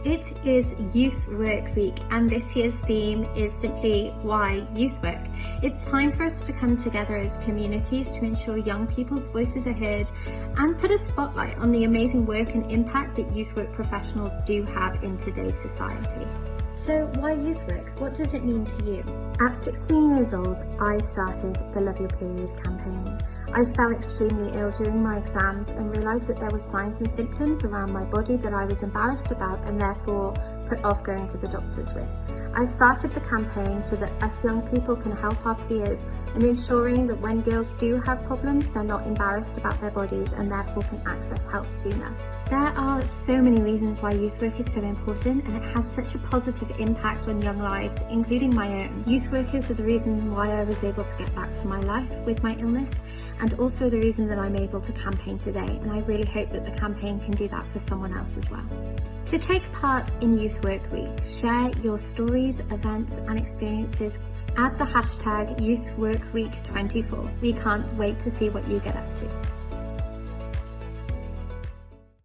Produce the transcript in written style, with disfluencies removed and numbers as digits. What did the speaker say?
It is Youth Work Week, and this year's theme is simply why youth work. It's time for us to come together as communities to ensure young people's voices are heard and put a spotlight on the amazing work and impact that youth work professionals do have in today's society. So why youth work? What does it mean to you? At 16 years old, I started the Love Your Period campaign. I fell extremely ill during my exams and realised that there were signs and symptoms around my body that I was embarrassed about and therefore put off going to the doctors with. I started the campaign so that us young people can help our peers in ensuring that when girls do have problems, they're not embarrassed about their bodies and therefore can access help sooner. There are so many reasons why youth work is so important, and it has such a positive impact on young lives, including my own. Youth workers are the reason why I was able to get back to my life with my illness, and also the reason that I'm able to campaign today, and I really hope that the campaign can do that for someone else as well. To take part in Youth Work Week, share your stories, events and experiences. Add the hashtag YouthWorkWeek24. We can't wait to see what you get up to.